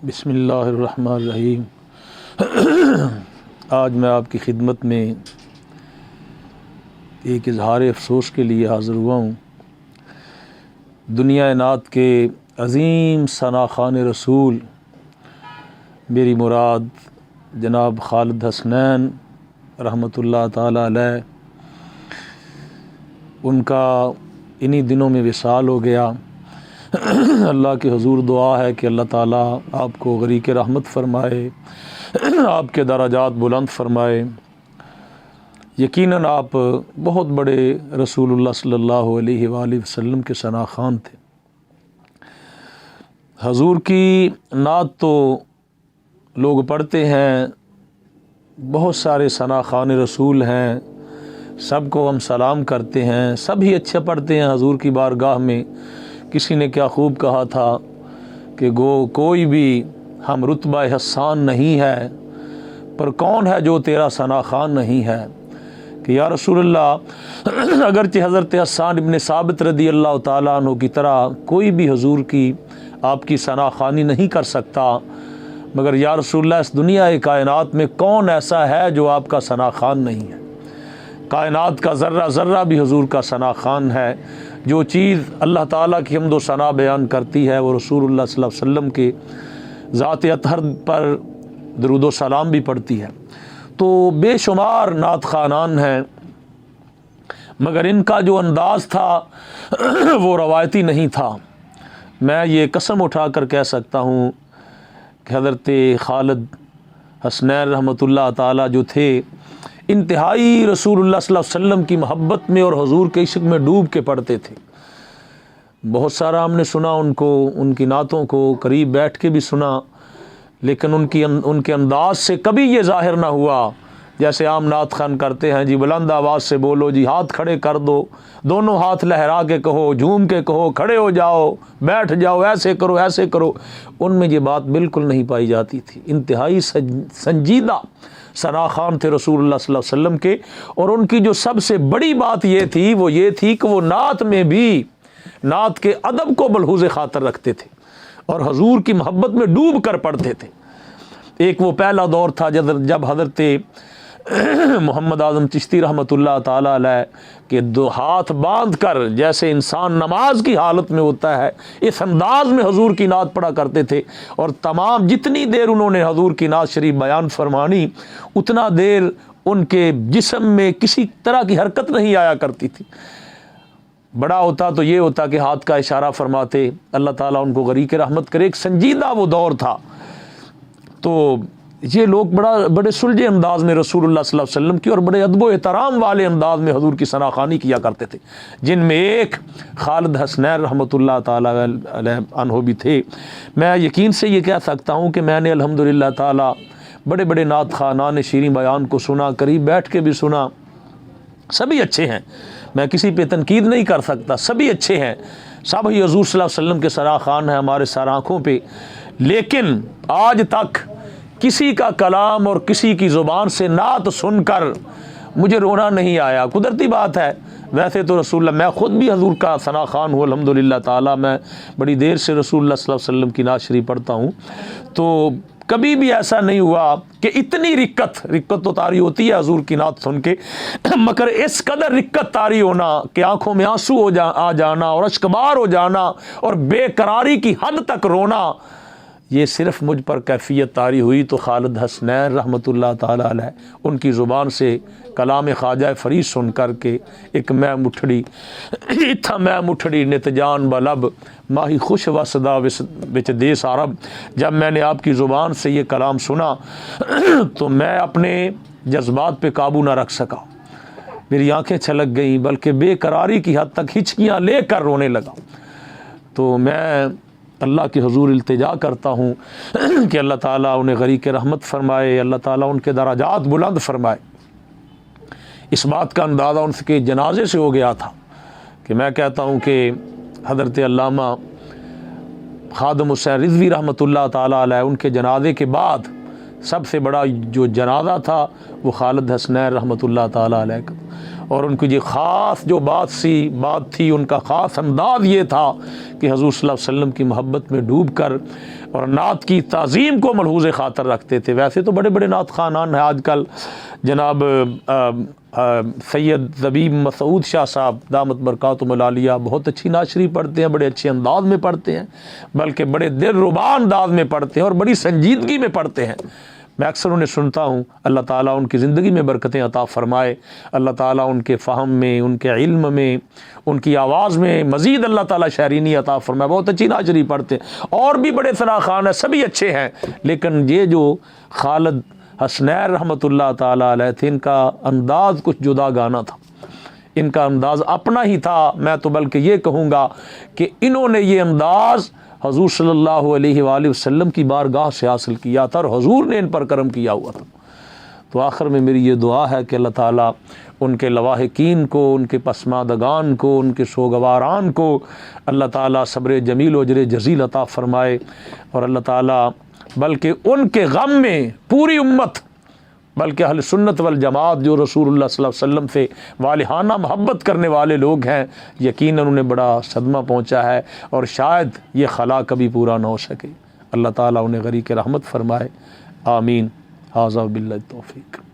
بسم اللہ الرحمن الرحیم۔ آج میں آپ کی خدمت میں ایک اظہار افسوس کے لیے حاضر ہوا ہوں۔ دنیا نعت کے عظیم ثنا خوان رسول میری مراد جناب خالد حسنین رحمۃ اللہ تعالی علیہ، ان کا انہی دنوں میں وصال ہو گیا۔ اللہ کے حضور دعا ہے کہ اللہ تعالیٰ آپ کو غریق رحمت فرمائے، آپ کے درجات بلند فرمائے۔ یقیناً آپ بہت بڑے رسول اللہ صلی اللہ علیہ وآلہ وسلم کے ثنا خوان تھے۔ حضور کی نعت تو لوگ پڑھتے ہیں، بہت سارے ثنا خوان رسول ہیں، سب کو ہم سلام کرتے ہیں، سب ہی اچھے پڑھتے ہیں حضور کی بارگاہ میں۔ کسی نے کیا خوب کہا تھا کہ کوئی بھی ہم رتبہ حسان نہیں ہے، پر کون ہے جو تیرا ثنا خوان نہیں ہے؟ کہ یا رسول اللہ، اگرچہ حضرت حسان ابن ثابت رضی اللہ تعالیٰ عنہ کی طرح کوئی بھی حضور کی آپ کی ثنا خوانی نہیں کر سکتا، مگر یا رسول اللہ اس دنیا کائنات میں کون ایسا ہے جو آپ کا ثنا خوان نہیں ہے؟ کائنات کا ذرہ ذرہ بھی حضور کا ثنا خوان ہے۔ جو چیز اللہ تعالیٰ کی حمد و ثنا بیان کرتی ہے وہ رسول اللہ صلی اللہ علیہ وسلم کے ذات اطہر پر درود و سلام بھی پڑتی ہے۔ تو بے شمار نعت خوانان ہیں، مگر ان کا جو انداز تھا وہ روایتی نہیں تھا۔ میں یہ قسم اٹھا کر کہہ سکتا ہوں کہ حضرت خالد حسنین رحمۃ اللہ تعالیٰ جو تھے، انتہائی رسول اللہ صلی اللہ علیہ وسلم کی محبت میں اور حضور کے عشق میں ڈوب کے پڑھتے تھے۔ بہت سارا ہم نے سنا ان کو، ان کی نعتوں کو قریب بیٹھ کے بھی سنا، لیکن ان کے انداز سے کبھی یہ ظاہر نہ ہوا جیسے عام نعت خوان کرتے ہیں، جی بلند آواز سے بولو، جی ہاتھ کھڑے کر دو، دونوں ہاتھ لہرا کے کہو، جھوم کے کہو، کھڑے ہو جاؤ، بیٹھ جاؤ، ایسے کرو ایسے کرو۔ ان میں یہ بات بالکل نہیں پائی جاتی تھی۔ انتہائی سنجیدہ ثنا خوان تھے رسول اللہ صلی اللہ علیہ وسلم کے، اور ان کی جو سب سے بڑی بات یہ تھی کہ وہ نعت میں بھی نعت کے ادب کو ملحوظ خاطر رکھتے تھے اور حضور کی محبت میں ڈوب کر پڑھتے تھے۔ ایک وہ پہلا دور تھا جب حضرت محمد اعظم چشتی رحمۃ اللہ تعالی علیہ کے دو ہاتھ باندھ کر جیسے انسان نماز کی حالت میں ہوتا ہے، اس انداز میں حضور کی نعت پڑھا کرتے تھے، اور تمام جتنی دیر انہوں نے حضور کی نعت شریف بیان فرمانی، اتنا دیر ان کے جسم میں کسی طرح کی حرکت نہیں آیا کرتی تھی۔ بڑا ہوتا تو یہ ہوتا کہ ہاتھ کا اشارہ فرماتے، اللہ تعالیٰ ان کو غریق رحمت کرے۔ ایک سنجیدہ وہ دور تھا۔ تو یہ لوگ بڑے سلجھے انداز میں رسول اللہ صلی اللہ علیہ وسلم کی اور بڑے ادب و احترام والے انداز میں حضور کی ثنا خوانی کیا کرتے تھے، جن میں ایک خالد حسنین رحمۃ اللہ تعالی علیہ عنہ بھی تھے۔ میں یقین سے یہ کہہ سکتا ہوں کہ میں نے الحمدللہ تعالی بڑے بڑے نعت خوانان شیریں بیان کو سنا، قریب بیٹھ کے بھی سنا، سبھی اچھے ہیں، میں کسی پہ تنقید نہیں کر سکتا، سبھی اچھے ہیں، سب ہی حضور صلی اللہ علیہ وسلم کے ثنا خوان ہیں ہمارے سر آنکھوں پہ۔ لیکن آج تک کسی کا کلام اور کسی کی زبان سے نعت سن کر مجھے رونا نہیں آیا۔ قدرتی بات ہے، ویسے تو رسول اللہ، میں خود بھی حضور کا ثنا خوان ہوں الحمدللہ تعالی، میں بڑی دیر سے رسول اللہ صلی اللہ علیہ وسلم کی نعت شریف پڑھتا ہوں، تو کبھی بھی ایسا نہیں ہوا کہ اتنی رکت تو طاری ہوتی ہے حضور کی نعت سن کے، مگر اس قدر رکت طاری ہونا کہ آنکھوں میں آنسو آ جانا اور اشکبار ہو جانا اور بے قراری کی حد تک رونا، یہ صرف مجھ پر کیفیت طاری ہوئی تو خالد حسنین رحمۃ اللہ تعالی علیہ ان کی زبان سے کلام خواجہ فرید سن کر کے ایک میں مٹھڑی نت جان بلب ماہی خوش وسدا وچ دیس عرب، جب میں نے آپ کی زبان سے یہ کلام سنا تو میں اپنے جذبات پہ قابو نہ رکھ سکا، میری آنکھیں چھلک گئیں، بلکہ بے قراری کی حد تک ہچکیاں لے کر رونے لگا۔ تو میں اللہ کے حضور التجا کرتا ہوں کہ اللہ تعالیٰ انہیں غریق رحمت فرمائے، اللہ تعالیٰ ان کے درجات بلند فرمائے۔ اس بات کا اندازہ ان کے جنازے سے ہو گیا تھا کہ میں کہتا ہوں کہ حضرت علامہ خادم حسین رضوی رحمۃ اللہ تعالیٰ علیہ ان کے جنازے کے بعد سب سے بڑا جو جنازہ تھا وہ خالد حسنین رحمۃ اللہ تعالیٰ علیہ کا، اور ان کی یہ خاص جو بات تھی، ان کا خاص انداز یہ تھا کہ حضور صلی اللہ علیہ وسلم کی محبت میں ڈوب کر اور نعت کی تعظیم کو ملحوظ خاطر رکھتے تھے۔ ویسے تو بڑے بڑے نعت خوانان ہیں آج کل، جناب سید زبیب مسعود شاہ صاحب دامت برکاتہم العالیہ بہت اچھی نعت شریف پڑھتے ہیں، بڑے اچھے انداز میں پڑھتے ہیں، بلکہ بڑے دلربا انداز میں پڑھتے ہیں اور بڑی سنجیدگی میں پڑھتے ہیں۔ میں اکثر انہیں سنتا ہوں، اللہ تعالیٰ ان کی زندگی میں برکتیں عطا فرمائے، اللہ تعالیٰ ان کے فہم میں، ان کے علم میں، ان کی آواز میں مزید اللہ تعالیٰ شہرینی عطا فرمائے۔ بہت اچھی نعت شریف پڑھتے ہیں، اور بھی بڑے ثنا خان ہیں، سبھی اچھے ہیں، لیکن یہ جو خالد حسنین رحمۃ اللہ تعالیٰ علیہ تھے، ان کا انداز کچھ جدا گانا تھا، ان کا انداز اپنا ہی تھا۔ میں تو بلکہ یہ کہوں گا کہ انہوں نے یہ انداز حضور صلی اللہ علیہ وآلہ وسلم کی بارگاہ سے حاصل کیا تھا، اور حضور نے ان پر کرم کیا ہوا تھا۔ تو آخر میں میری یہ دعا ہے کہ اللہ تعالیٰ ان کے لواحقین کو، ان کے پسماندگان کو، ان کے سوگواران کو اللہ تعالیٰ صبر جمیل و اجر جزیل عطا فرمائے، اور اللہ تعالیٰ بلکہ ان کے غم میں پوری امت، بلکہ اہل سنت والجماعت جو رسول اللہ صلی اللہ علیہ وسلم سے والہانہ محبت کرنے والے لوگ ہیں، یقیناً انہیں بڑا صدمہ پہنچا ہے، اور شاید یہ خلا کبھی پورا نہ ہو سکے۔ اللہ تعالیٰ انہیں غریق رحمت فرمائے، آمین۔ ھذا باللہ التوفیق۔